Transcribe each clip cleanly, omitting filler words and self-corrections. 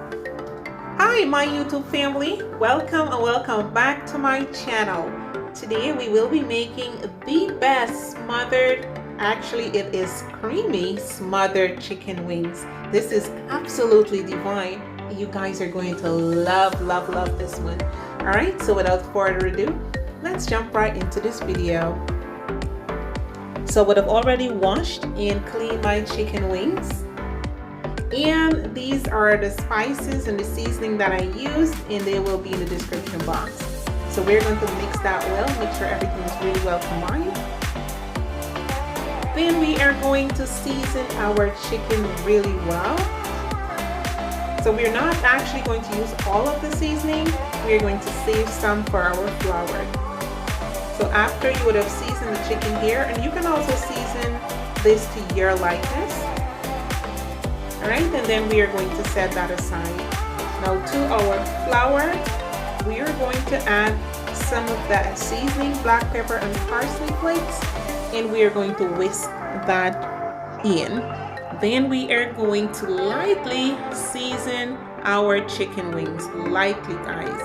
Hi my YouTube family, welcome and welcome back to my channel. Today we will be making the best smothered, actually it is creamy smothered chicken wings. This is absolutely divine. You guys are going to love this one. Alright, so without further ado, let's jump right into this video. So I would have already washed and cleaned my chicken wings. And these are the spices and the seasoning that I used, and they will be in the description box. So we're going to mix that well, make sure everything is really well combined. Then we are going to season our chicken really well. So we're not actually going to use all of the seasoning, we're going to save some for our flour. So after you would have seasoned the chicken here, and you can also season this to your likeness. Alright, and then we are going to set that aside. Now to our flour, we are going to add some of that seasoning, black pepper and parsley flakes, and we are going to whisk that in. Then we are going to lightly season our chicken wings, lightly guys.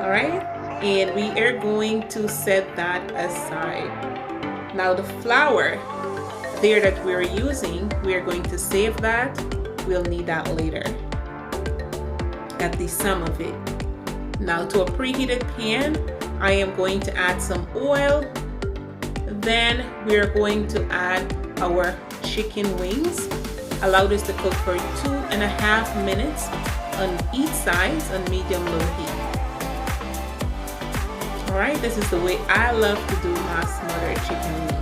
Alright, and we are going to set that aside. Now the flour there that we're using, we're going to save that. We'll need that later at the sum of it. Now to a preheated pan, I am going to add some oil. Then we're going to add our chicken wings. Allow this to cook for 2.5 minutes on each side on medium-low heat. Alright, this is the way I love to do my smothered chicken wings.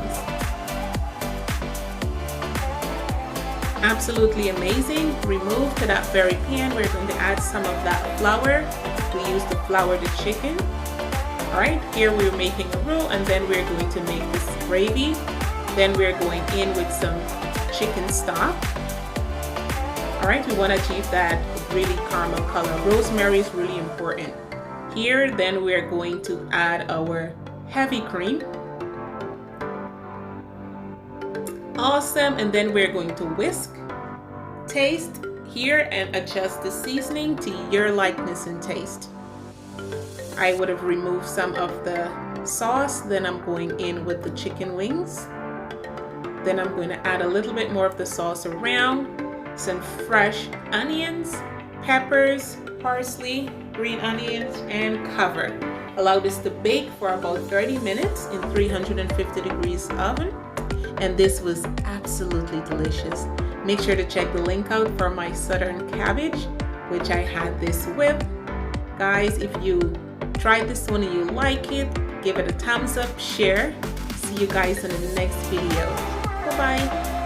Absolutely amazing. Remove to that very pan. We're going to add some of that flour. We use the flour the chicken. Alright, here we're making a roux, and then we're going to make this gravy. Then we're going in with some chicken stock. Alright, we want to achieve that really caramel color. Rosemary is really important. Here, then we're going to add our heavy cream. Awesome, and then we're going to whisk, taste here, and adjust the seasoning to your likeness and taste. I would have removed some of the sauce, then I'm going in with the chicken wings. Then I'm going to add a little bit more of the sauce around, some fresh onions, peppers, parsley, green onions, and cover. Allow this to bake for about 30 minutes in 350 degrees oven. And this was absolutely delicious. Make sure to check the link out for my southern cabbage, which I had this with. Guys, if you tried this one and you like it, give it a thumbs up, share. See you guys in the next video. Bye bye.